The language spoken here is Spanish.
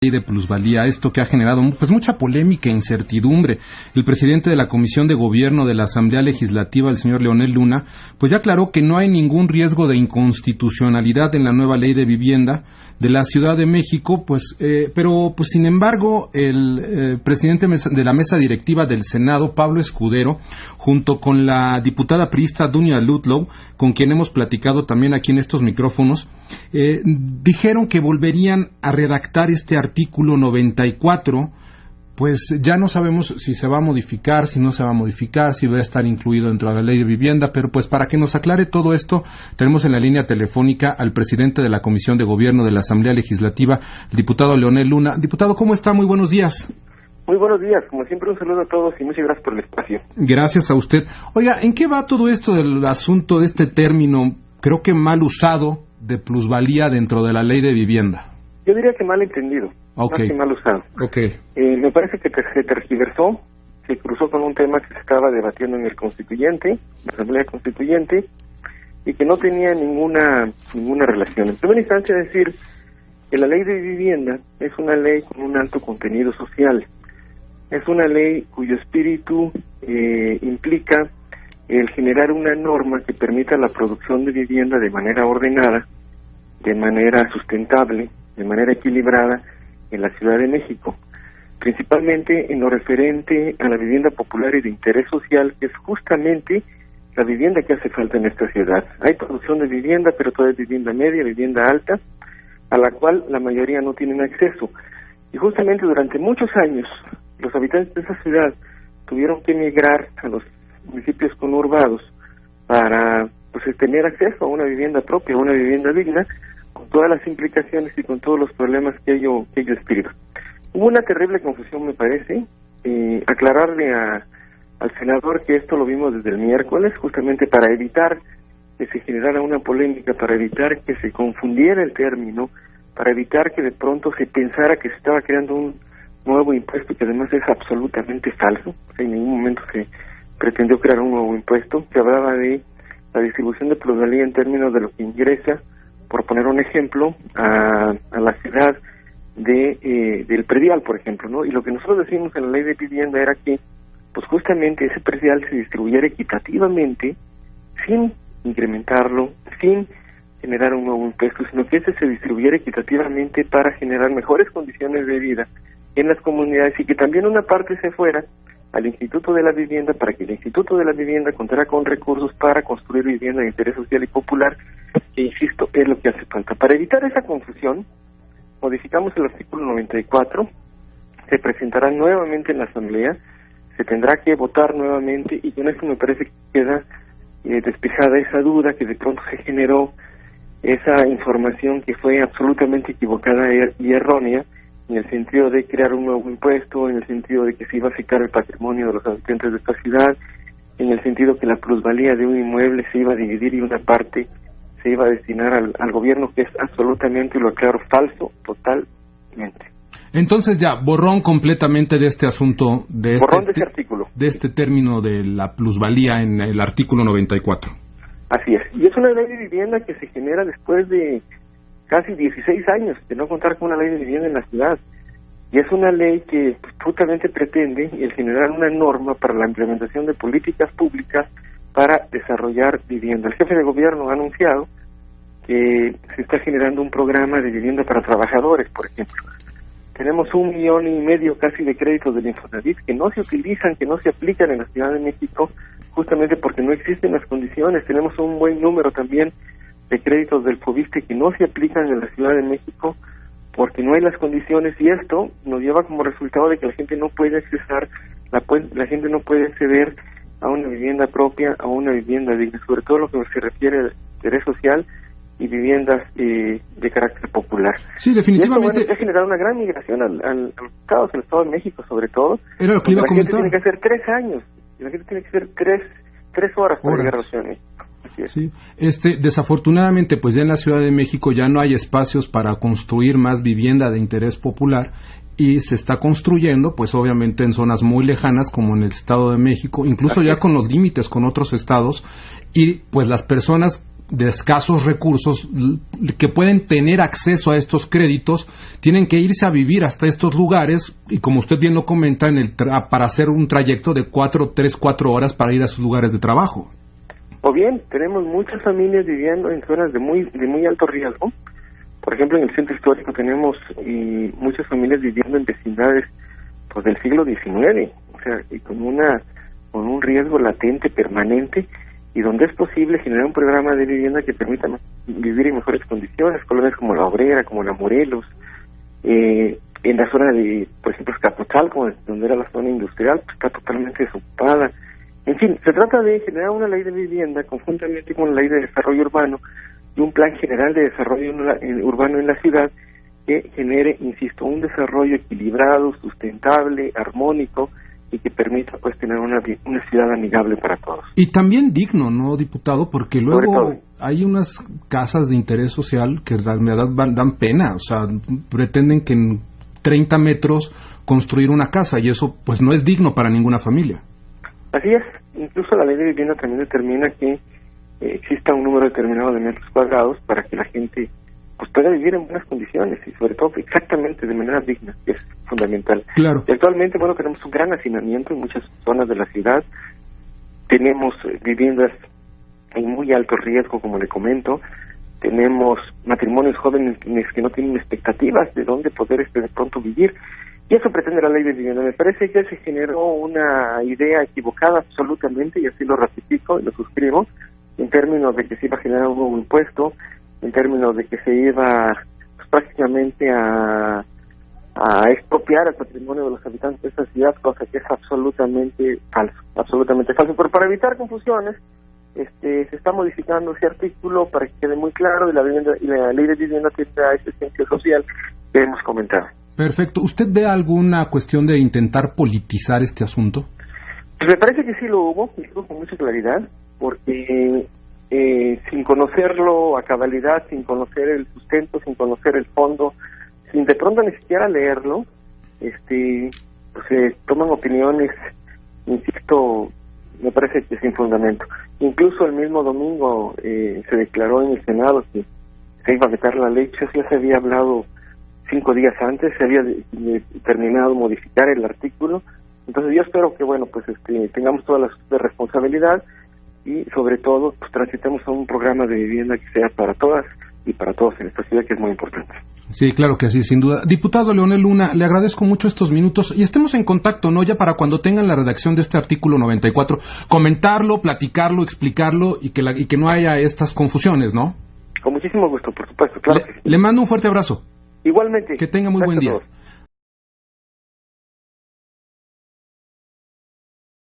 de plusvalía, esto que ha generado pues mucha polémica e incertidumbre. El presidente de la Comisión de Gobierno de la Asamblea Legislativa, el señor Leonel Luna, pues ya aclaró que no hay ningún riesgo de inconstitucionalidad en la nueva ley de vivienda de la Ciudad de México, pero sin embargo el presidente de la mesa directiva del Senado, Pablo Escudero, junto con la diputada priista Dunia Ludlow, con quien hemos platicado también aquí en estos micrófonos, dijeron que volverían a redactar este artículo 94, pues ya no sabemos si se va a modificar, si no se va a modificar, si va a estar incluido dentro de la ley de vivienda, pero pues para que nos aclare todo esto, tenemos en la línea telefónica al presidente de la Comisión de Gobierno de la Asamblea Legislativa, el diputado Leonel Luna. Diputado, ¿cómo está? Muy buenos días. Muy buenos días, como siempre un saludo a todos y muchas gracias por el espacio. Gracias a usted. Oiga, ¿en qué va todo esto del asunto de este término, creo que mal usado, de plusvalía dentro de la ley de vivienda? Yo diría que mal entendido, okay. Más que mal usado. Okay. Me parece que se tergiversó, se cruzó con un tema que se estaba debatiendo en el Constituyente, la Asamblea Constituyente, y que no tenía ninguna relación. En primera instancia decir que la ley de vivienda es una ley con un alto contenido social, es una ley cuyo espíritu implica el generar una norma que permita la producción de vivienda de manera ordenada, de manera sustentable, de manera equilibrada en la Ciudad de México, principalmente en lo referente a la vivienda popular y de interés social, que es justamente la vivienda que hace falta en esta ciudad. Hay producción de vivienda, pero toda es vivienda media, vivienda alta, a la cual la mayoría no tienen acceso. Y justamente durante muchos años, los habitantes de esa ciudad tuvieron que emigrar a los municipios conurbados para tener acceso a una vivienda propia, a una vivienda digna, con todas las implicaciones y con todos los problemas que ello espirita. Hubo una terrible confusión, me parece, aclararle al senador que esto lo vimos desde el miércoles, justamente para evitar que se generara una polémica, para evitar que se confundiera el término, para evitar que de pronto se pensara que se estaba creando un nuevo impuesto, que además es absolutamente falso. En ningún momento se pretendió crear un nuevo impuesto. Se hablaba de la distribución de plusvalía en términos de lo que ingresa, por poner un ejemplo, a la ciudad del predial, por ejemplo, ¿no? Y lo que nosotros decimos en la ley de vivienda era que, pues justamente ese predial se distribuyera equitativamente, sin incrementarlo, sin generar un nuevo impuesto, sino que ese se distribuyera equitativamente para generar mejores condiciones de vida en las comunidades, y que también una parte se fuera al Instituto de la Vivienda, para que el Instituto de la Vivienda contara con recursos para construir vivienda de interés social y popular, que, insisto, es lo que hace falta. Para evitar esa confusión, modificamos el artículo 94, se presentará nuevamente en la Asamblea, se tendrá que votar nuevamente, y con esto me parece que queda despejada esa duda que de pronto se generó, esa información que fue absolutamente equivocada y errónea, en el sentido de crear un nuevo impuesto, en el sentido de que se iba a afectar el patrimonio de los habitantes de esta ciudad, en el sentido que la plusvalía de un inmueble se iba a dividir y una parte se iba a destinar al gobierno, que es absolutamente, lo aclaro, falso, totalmente. Entonces ya, borrón completamente de este asunto, de ese artículo, de este término de la plusvalía en el artículo 94. Así es, y es una ley de vivienda que se genera después de casi 16 años de no contar con una ley de vivienda en la ciudad, y es una ley que justamente pretende el generar una norma para la implementación de políticas públicas para desarrollar vivienda. El jefe de gobierno ha anunciado que se está generando un programa de vivienda para trabajadores, por ejemplo. Tenemos 1,5 millones casi de créditos del Infonavit que no se utilizan, que no se aplican en la Ciudad de México, justamente porque no existen las condiciones. Tenemos un buen número también de créditos del FOBISTE que no se aplican en la Ciudad de México porque no hay las condiciones, y esto nos lleva como resultado de que la gente no puede accesar, la gente no puede acceder a una vivienda propia, a una vivienda digna, sobre todo lo que se refiere al interés social y viviendas de carácter popular. Sí, definitivamente. Y esto, ha generado una gran migración al Estado de México, sobre todo. Era lo que iba a comentar. La gente tiene que hacer 3 años, y la gente tiene que hacer 3 horas para llegar a la Ciudad de México. Sí. Desafortunadamente, pues ya en la Ciudad de México ya no hay espacios para construir más vivienda de interés popular, y se está construyendo, pues obviamente en zonas muy lejanas como en el Estado de México, incluso ya con los límites con otros estados, y pues las personas de escasos recursos que pueden tener acceso a estos créditos tienen que irse a vivir hasta estos lugares y, como usted bien lo comenta, para hacer un trayecto de 4 horas para ir a sus lugares de trabajo. O bien, tenemos muchas familias viviendo en zonas de muy alto riesgo. Por ejemplo, en el centro histórico tenemos muchas familias viviendo en vecindades pues del siglo XIX, o sea, y con un riesgo latente permanente, y donde es posible generar un programa de vivienda que permita vivir en mejores condiciones, colonias como La Obrera, como La Morelos, en la zona de, por ejemplo, Escapotzalco, donde era la zona industrial, pues está totalmente desocupada. En fin, se trata de generar una ley de vivienda conjuntamente con la ley de desarrollo urbano y un plan general de desarrollo urbano en la ciudad que genere, insisto, un desarrollo equilibrado, sustentable, armónico, y que permita pues tener una ciudad amigable para todos. Y también digno, ¿no, diputado? Porque luego hay unas casas de interés social que en realidad dan pena, o sea, pretenden que en 30 metros construir una casa, y eso pues no es digno para ninguna familia. Así es, incluso la ley de vivienda también determina que exista un número determinado de metros cuadrados para que la gente pues pueda vivir en buenas condiciones y sobre todo exactamente de manera digna, que es fundamental. Claro. Y actualmente, bueno, tenemos un gran hacinamiento en muchas zonas de la ciudad, tenemos viviendas en muy alto riesgo, como le comento, tenemos matrimonios jóvenes que no tienen expectativas de dónde poder de pronto vivir, y eso pretende la ley de vivienda. Me parece que se generó una idea equivocada absolutamente, y así lo ratifico y lo suscribo, en términos de que se iba a generar un nuevo impuesto, en términos de que se iba pues, prácticamente a expropiar el patrimonio de los habitantes de esta ciudad, cosa que es absolutamente falso. Pero para evitar confusiones, se está modificando ese artículo para que quede muy claro, y la ley de vivienda tiene ese sentido social que hemos comentado. Perfecto. ¿Usted ve alguna cuestión de intentar politizar este asunto? Pues me parece que sí lo hubo, y lo hubo con mucha claridad, porque sin conocerlo a cabalidad, sin conocer el sustento, sin conocer el fondo, sin de pronto ni siquiera leerlo, pues se toman opiniones, insisto, me parece que sin fundamento. Incluso el mismo domingo se declaró en el Senado que se iba a vetar la ley. Eso ya se había hablado 5 días antes, se había terminado de modificar el artículo. Entonces yo espero que, bueno, pues tengamos toda la responsabilidad y sobre todo pues transitemos a un programa de vivienda que sea para todas y para todos en esta ciudad, que es muy importante. Sí, claro que sí, sin duda. Diputado Leonel Luna, le agradezco mucho estos minutos y estemos en contacto, ¿no? Ya para cuando tengan la redacción de este artículo 94, comentarlo, platicarlo, explicarlo y que no haya estas confusiones, ¿no? Con muchísimo gusto, por supuesto, claro. Le mando un fuerte abrazo. Igualmente. Que tenga muy buen día.